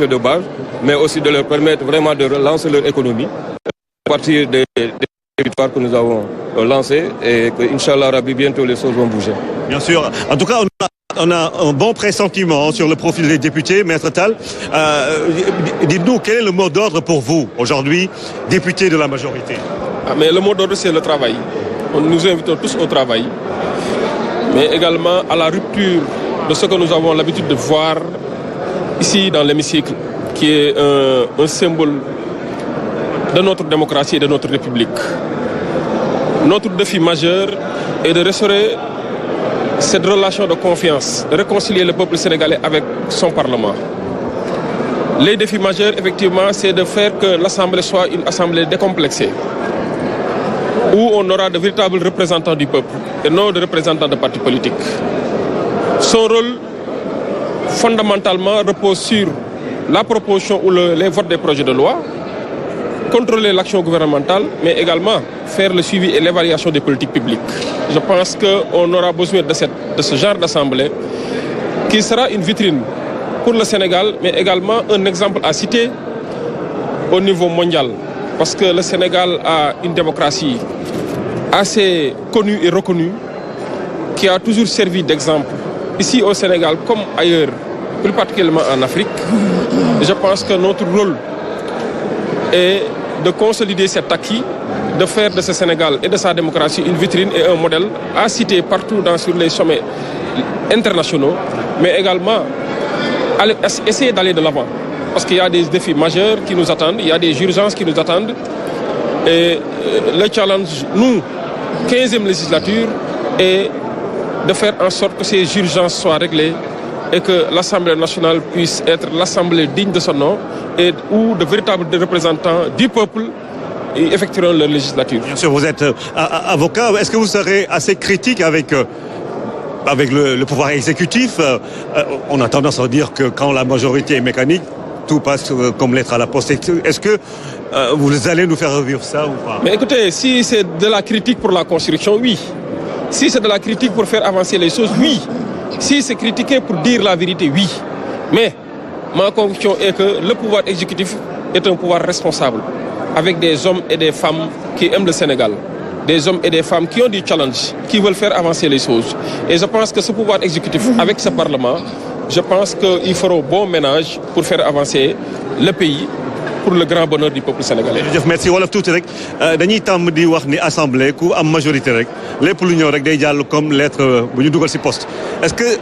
de base, mais aussi de leur permettre vraiment de relancer leur économie à partir des victoires que nous avons lancées et que, Inch'Allah Rabbi, bientôt les choses vont bouger. Bien sûr. En tout cas, on a un bon pressentiment sur le profil des députés. Maître Tall, dites-nous, quel est le mot d'ordre pour vous, aujourd'hui, député de la majorité? Mais le mot d'ordre, c'est le travail. Nous invitons tous au travail, mais également à la rupture de ce que nous avons l'habitude de voir ici dans l'hémicycle, qui est un symbole de notre démocratie et de notre République. Notre défi majeur est de restaurer cette relation de confiance, de réconcilier le peuple sénégalais avec son Parlement. Les défis majeurs, effectivement, c'est de faire que l'Assemblée soit une assemblée décomplexée, où on aura de véritables représentants du peuple et non de représentants de partis politiques. Son rôle, fondamentalement, repose sur la proposition ou les votes des projets de loi, contrôler l'action gouvernementale, mais également faire le suivi et l'évaluation des politiques publiques. Je pense qu'on aura besoin de ce genre d'assemblée qui sera une vitrine pour le Sénégal, mais également un exemple à citer au niveau mondial. Parce que le Sénégal a une démocratie assez connue et reconnue, qui a toujours servi d'exemple, ici au Sénégal comme ailleurs, plus particulièrement en Afrique. Je pense que notre rôle est de consolider cet acquis, de faire de ce Sénégal et de sa démocratie une vitrine et un modèle à citer partout sur les sommets internationaux, mais également essayer d'aller de l'avant. Parce qu'il y a des défis majeurs qui nous attendent, il y a des urgences qui nous attendent. Et le challenge, nous, 15e législature, est de faire en sorte que ces urgences soient réglées et que l'Assemblée nationale puisse être l'Assemblée digne de son nom et où de véritables représentants du peuple effectueront leur législature. Bien sûr, vous êtes avocat. Est-ce que vous serez assez critique avec le pouvoir exécutif? On a tendance à dire que quand la majorité est mécanique, tout passe comme lettre à la poste. Est-ce que vous allez nous faire revivre ça ou pas? Mais écoutez, si c'est de la critique pour la construction, oui. Si c'est de la critique pour faire avancer les choses, oui. Si c'est critiquer pour dire la vérité, oui. Mais ma conviction est que le pouvoir exécutif est un pouvoir responsable, avec des hommes et des femmes qui aiment le Sénégal. Des hommes et des femmes qui ont du challenge, qui veulent faire avancer les choses. Et je pense que ce pouvoir exécutif, avec ce Parlement, je pense qu'ils feront bon ménage pour faire avancer le pays pour le grand bonheur du peuple sénégalais. Merci wolof tuuti rek dañuy tàmm di wax ni assemblée ku am majorité rek lépp lu ñëw rek day jàll comme lettre bu ñu dugal ci poste. Est-ce que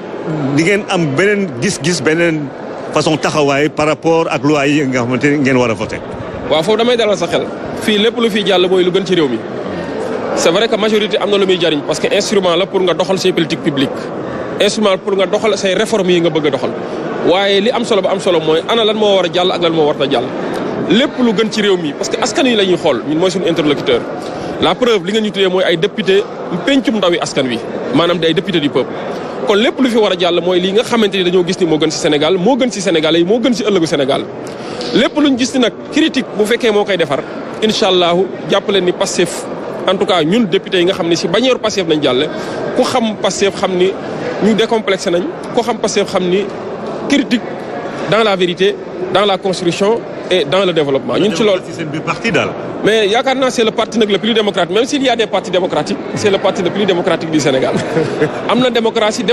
di ngeen am beneen gis-gis beneen façon taxawaay par rapport ak loi yi nga xamante ni ngeen war a voter? waaw foofu damay dalal sa xel fii lépp lu fiy jàll mooy lu gën ci réew mi. C'est vrai que majorité am na lu muy jariñ parce que instrument la pour nga doxal say politique publique, instrument pour nga doxal say réformes yi nga bëgg a doxal. waaye li am solo ba am solo mooy ana lan moo war a jàll ak lan moo war a jàll. lépp lu gën ci réew mi parce que askan wi la ñuy xool ñun mooy suñu interlocuteur. la preuve li nga ñu tuddee mooy ay député pencum ndawi askan wi maanaam day député du peuple. kon lépp lu fi war a jàll mooy lii nga xamante ni dañoo gis ni moo gën ci Sénégal moo gën ci Sénégalais yi moo gën ci ëllëgu Sénégal. lépp luñ gis ni nag critique bu fekkee moo koy defar incha allahu jàppale ni Pastef en tout cas ñun député yi nga xam ne si bannière Pastef nañ jàlle ku xam Pastef xam ni ñu décomplexé nañ ku xam Pastef xam ni critique dans la vérité dans la construction et dans le développement. ñun ci loolu mais yaakaar naa c'est le parti nag le plus démocratique même s'il y a des partis démocratiques c'est le parti le plus démocratique du Sénégal. am na démocratie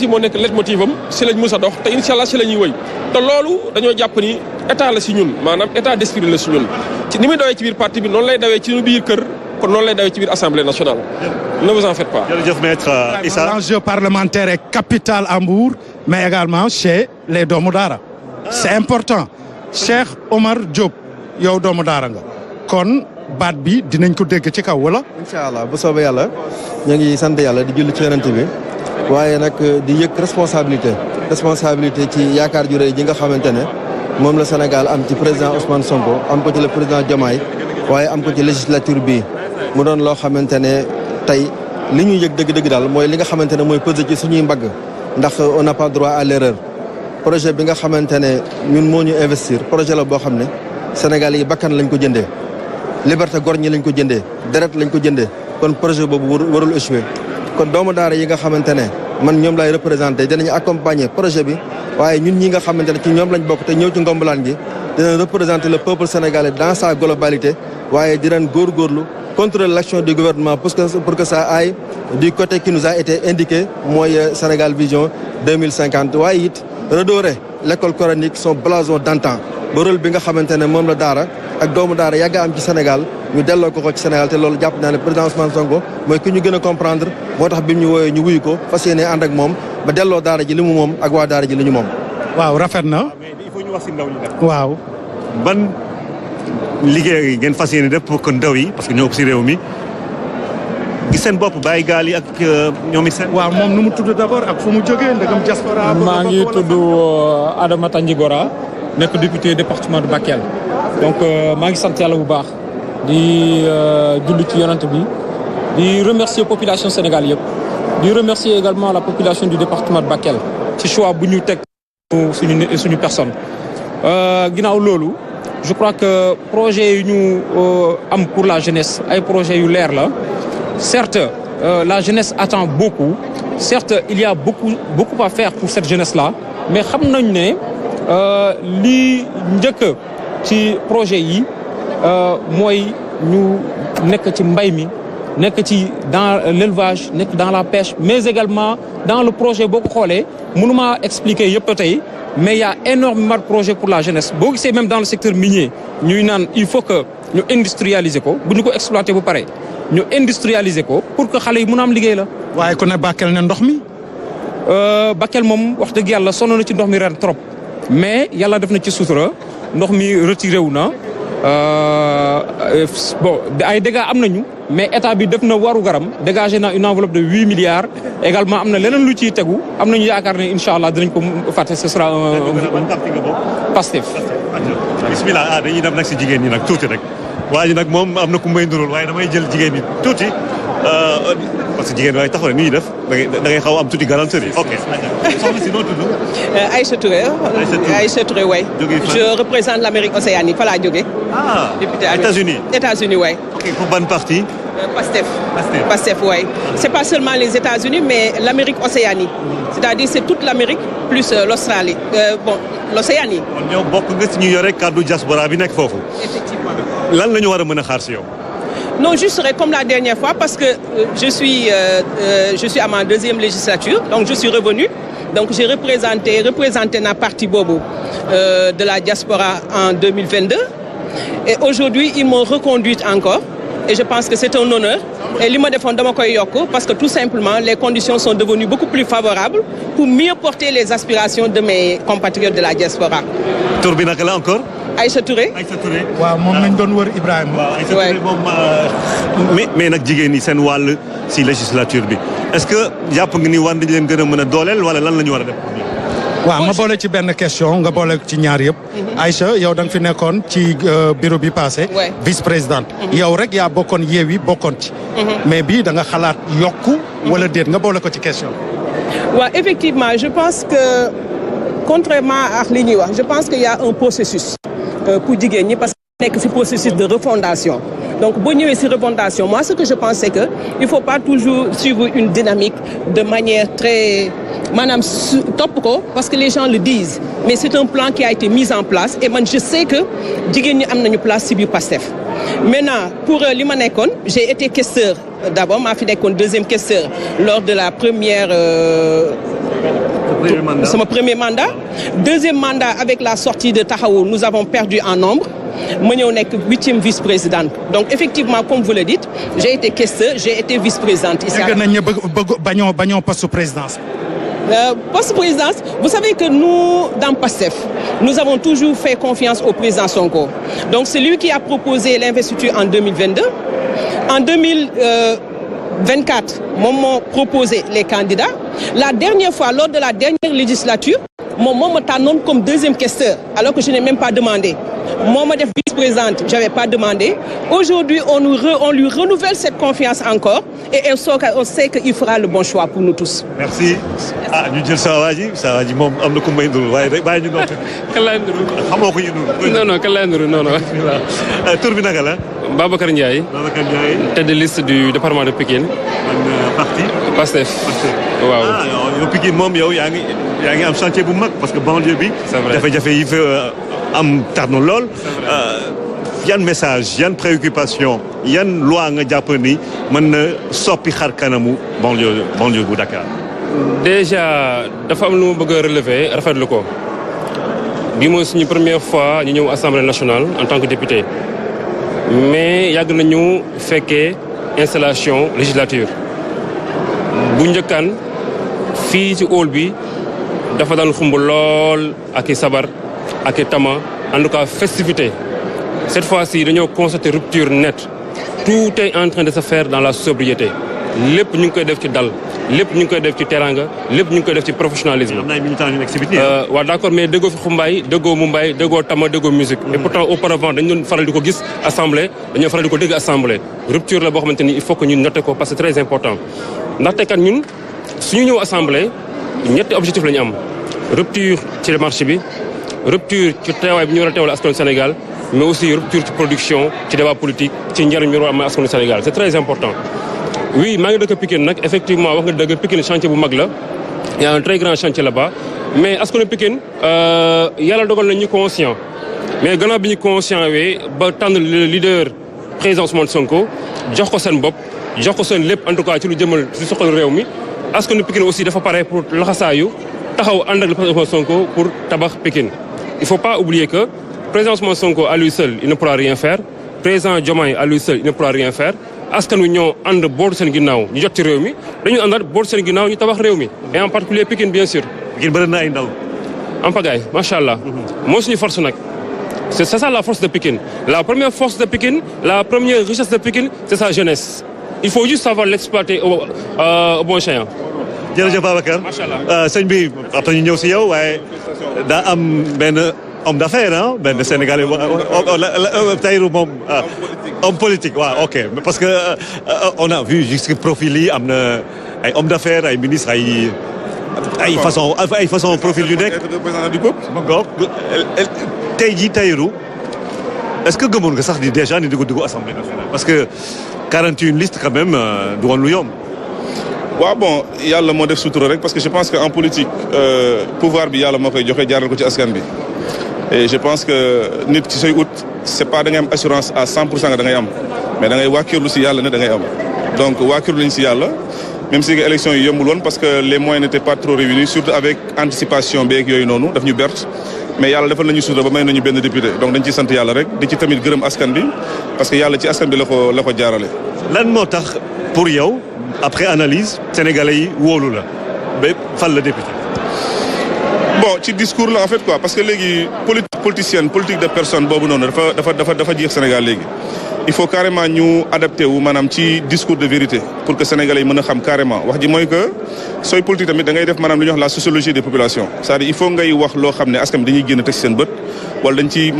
moo nekk leitmotiv am si lañ mës a dox te incha allah si la ñuy wëy te loolu dañoo jàpp ni état la si ñun maanaam état d'esprit la si ñun ci ni muy dawee ci biir parti bi noonu lay dawee ci biir kër kon noonu lay dawee ci biir assemblée nationale. ne vous en faites pas. jërëjëf maître Issa. L'enjeu parlementaire est capital à Mbour mais également chez les doomu daara. c'est important. Cheikh Omar Diop yow doomu daara nga kon baat bi dinañ ko dégg ci kaw wala. incha allah bu soobee yàlla ñu ngi sant yàlla di julli ci yonent bi waaye nag di yëg responsabilité ci yaakaar ju rëy ji nga xamante ne moom la Sénégal am ci président Ousmane Sonko am ko ci le président Diomaye waaye am ko ci législature bi mu doon loo xamante ne tey li ñuy yëg dëgg-dëgg daal mooy li nga xamante ne mooy pesé ci suñuy mbagg ndax on n'a pas droit à l'erreur. projet bi nga xamante ne ñun moo ñu investir projet la boo xam ne Sénégal yi bakkan lañ ko jëndee liberté gor ñi lañ ko jëndee deret lañ ko jëndee kon projet boobu warul échouer kon doomu daara yi nga xamante ne man ñoom lay représenté dinañu accompagner projet bi waaye ñun ñi nga xamante ne ci ñoom lañ bokk te ñëw ci ngombalaan gi dinañ représenter le peuple sénégalais dans sa globalité waaye dinañ góorgóorlu contrôler l'action du gouvernement pour que ça aille du côté qui nous a été indiqué mooy Sénégal Vision 2050 waaye it redorer l'école coranique son blason d'antan ba rôle bi nga xamante ne moom la daara ak doomu daara yàgg am ci Sénégal ñu delloo ko ci Sénégal te loolu jàpp naa ne président Ousmane Sonko mooy ki ñu gën a comprendre moo tax bi ñu wooyee ñu wuyu ko fas yéene ànd ak moom ba delloo daara ji li mu moom ak waa daara ji li ñu moom. waaw rafet na. mais il faut ñu wax si ndaw ñi nag. waaw. ban liggéey ngeen fas yéene def pour que ndaw yi parce que ñoo ëpp si réew mi gis seen bopp bàyyi gaal yi ak ñoom it seen. waaw moom nu mu tudd d'abord ak fu mu jógee ndegam diaspora. maa ngi tudd Adama Tandigora nekk député département de Bakel donc maa ngi sant yàlla bu baax di julli ci yonent bi di remercier population Sénégal yëpp di remercier également la population du département de Bakel ci choix bu ñu teg suñu personne ginnaaw loolu je crois que projet yu ñu am pour la jeunesse ay projet yu leer la certes la jeunesse attend beaucoup certes il y a beaucoup à faire pour cette jeunesse là mais xam nañ ne li njëkk ci projet yi mooy ñu nekk ci mbay mi nekk ci dans l'élevage nekk dans la pêche mais également dans le projet boo ko xoolee mënuma expliquer yëpp tey mais il y a énormément de projets pour la jeunesse boo gisee même dans le secteur minier ñuy naan il faut que ñu industrialiser ko bu ñu ko exploiter bu pare ñu industrialiser ko pour que xale yi mën a am liggéey la. waaye ku ne Bakel ne ndox mi. Bakel moom wax dëgg yàlla sonn na ci ndox mi ren trop mais yàlla def na ci sutura ndox mi retiré wu na bon ay dégâts am nañu mais état bi def na waru garam dégagé na une enveloppe de 8 milliards également am na leneen lu ciy tegu am nañu yaakaar ne incha allah dinañ ko fàtte ce sera Pastef. bismillah dañuy dem nag si jigéen ñi nag tuuti rek waa ji nag moom am na ku may ndurul waaye damay jël jigéen ñi tuuti parce que jigéen waaye taxaw na ni ñuy def da ngay xaw am tuuti galanterie. ok soxna si noo tudd. Aïcha Touré. Aïcha Touré waay. Je représente l'Amérique océanique fa laa jógee. ah États-Unis. États-Unis waay. ok pour ban parti. Pastef. Pastef waay. C'est pas seulement les États-Unis mais l'Amérique océanique. C'est-à-dire c'est toute l'Amérique plus l'Australie bon l'Océanie. kon ñoo bokk nga si ñu yore kàddu diaspora bi nekk foofu. Effectivement. lan la ñu war a mën a xaar si yow. Non, je serai comme la dernière fois parce que je suis à ma deuxième législature, donc je suis revenue. Donc j'ai représenté na parti Bobo de la diaspora en 2022. Et aujourd'hui, ils m'ont reconduite encore. Et je pense que c'est un honneur. Et li ma defoon dama koy yokk parce que tout simplement, les conditions sont devenues beaucoup plus favorables pour mieux porter les aspirations de mes compatriotes de la diaspora. tur bi naka la encore. Aïcha Touré. Aïcha Touré. waaw moom lañ doon wër Ibrahima. waaw Aïcha Touré moom mais nag jigéen ñi seen wàll si législature bi est-ce que jàpp nga ni war nañ leen gën a mën a dooleel wala lan la ñu war a def. waaw ma boole ci benn question nga boole ci ñaar yëpp. Aïcha yow da nga fi nekkoon ci bureau bi passé. vice-présidente. yow rek yaa bokkoon Yewwi bokkoon ci. mais bii da nga xalaat yokku. wala déet nga boole ko ci question. waaw effectivement je pense que contrairement ak li ñuy wax je pense qu'il y a un processus. pour jigéen ñi parce que nekk ci processus de refondation donc boo ñëwee ci refondation moi ce que je pense c'est que il faut pas toujours suivre une dynamique de manière très maanaam topp ko parce que les gens le disent mais c'est un plan qui a été mis en place et man je sais que jigéen ñi am nañu place ci biir Pastef maintenant pour li ma nekkoon j'ai été questeur d'abord maa fi nekkoon deuxième questeur lors de la première c'est mon premier mandat. Deuxième mandat, avec la sortie de Taxawu, nous avons perdu en nombre. Ma ñëw nekk 8e vice-présidente. Donc effectivement, comme vous le dites, j'ai été questeur, j'ai été vice-présidente. Est-ce que nañu bañoo poste présidence. Poste présidence, vous savez que nous, dans PASTEF, nous avons toujours fait confiance au président Sonko. Donc c'est lui qui a proposé l'investiture en 2022. En 2024, moom moo proposé les candidats. La dernière fois, lors de la dernière législature, moom ma tànnoon comme deuxième questeur, alors que je n'ai même pas demandé. Moi, ma def vice-présidente, j'avais pas demandé. Aujourd'hui, on lui renouvelle cette confiance encore et on sait qu'il fera le bon choix pour nous tous. Merci. ah ñu jël saa waa ji moom am na ku may ndul waaye rek bàyyi ñu noppi. kan laay nduru. xamoo ko ñu ndul. non kan laay nduru non. tur bi naka la. Babacar Ndiaye. Babacar Ndiaye. tête de liste du département de Pikine. parti. Pastef. waaw yow Pikine moom yow yaa ngi am chantier bu mag parce que banlieue bi. c'est vrai jafe-jafe yi fi am tar na lool. yan message yan préoccupation yan loi nga jàpp ni mën na soppi xar kanamu banlieue bu Dakar. déjà dafa am lu ma bëgg a relever rafetlu ko bi mooy suñu première fois ñu ñëw assemblée nationale en tant que député mais yàgg nañu fekkee installation législature bu njëkkaan fii ci hall bi dafa daan xumb lool ak i sabar ak i tama en tout cas festivité cette fois-ci dañoo constater rupture nette tout est en train de se faire dans la sobriété lépp ñu ngi koy def ci dal lépp ñu ngi koy def ci teranga lépp ñu ngi koy def ci professionnalisme. am na ay militants yu nekk ci biti. waaw d'accord mais déggoo fi xumbaay déggoo mumbaay déggoo tama déggoo musique. et pourtant auparavant dañu doon faral di ko gis assemblée dañoo faral di ko dégg assemblée. rupture la boo xamante ni il faut que ñu noter ko parce que c'est très important ndaxte kat ñun suñu ñëw assemblée ñetti objectif la ñu am rupture ci marché bi rupture ci teewaay bi ñu war a teewal askanu Sénégal mais aussi rupture ci production ci débat politique ci njëriñ bi war a am askanu Sénégal c'est très important. oui maa ngi dëkk Pikine nag effectivement wax nga dëgg Pikine chantier bu mag la y a un très grand chantier là-bas mais askanu Pikine yàlla dogal na ñu conscient mais gannaaw bi ñu conscient wee ba tànn le leader président Ousmane Sonko jox ko seen bopp jox ko seen lépp en tout cas ci lu jëmal ci soxal réew mi askanu Pikine aussi dafa pare pour laxasaayu taxaw ànd ak le président Ousmane Sonko pour tabax Pikine il faut pas oublier que président Ousmane Sonko à lui seul il ne pourra rien faire président Diomaye à lui seul il ne pourra rien faire askan wi ñoo ànd boor seen ginnaaw ñu jot ci réew mi dañu àndaat boor seen ginnaaw ñu tabax réew mi et en particulier Pikine bien sûr. Pikine bëri na ay ndaw. en pagaille macha allah. moo suñu force nag. c'est ça la force de Pikine la première force de Pikine la première richesse de Pikine c'est sa jeunesse il faut juste savoir l'exploiter au bon escient. jërëjëf Babacar. macha allah sëñ bi après ñu ñëw si yow waaye daa am benn homme d'affaires ah benn Sénégalais Tahirou moom homme politique waaw ok parce que on a vu jusque profil yi am na ay homme d'affaires ay ministres ay façon profil yu nekk. tey jii Tahirou est-ce que gëmoon nga sax di déjà ni dugg assemblée nationale parce que 41 listes quand même du woon lu yomb. waaw bon yàlla moo def sutura rek parce que je pense que en politique pouvoir bi yàlla moo koy joxe jaaral ko ci askan bi et je pense que nit ci say ut c'est pas da ngay am assurance à 100% da ngay am mais da ngay wàkkirlu si yàlla ne da ngay am donc wàkkirlu lañ si yàlla même si que élection yi yombul woon parce que les moyens n'étaient pas trop réunis surtout avec anticipation beeg yooyu noonu daf ñu bert mais yàlla defal nañu sutura ba may nañu benn député donc dañ ciy sant yàlla rek di ci tamit gërëm askan bi parce que yàlla ci askan bi la ko jaarale. lan moo tax pour yow après analyse sénégalais yi wóolu la ba fal la député. bon ci discours la en fait quoi parce que léegi politique de personne boobu noonu dafa jeex Sénégal léegi il faut carrément ñu adapté wu maanaam ci discours de vérité pour que sénégalais yi mën a xam carrément wax ji mooy que sooy politique tamit da ngay def maanaam lu ñuy wax la sociologie des populations c'est-à-dire il faut ngay wax loo xam ne askan bi dañuy génn teg seen bët wala dañ ci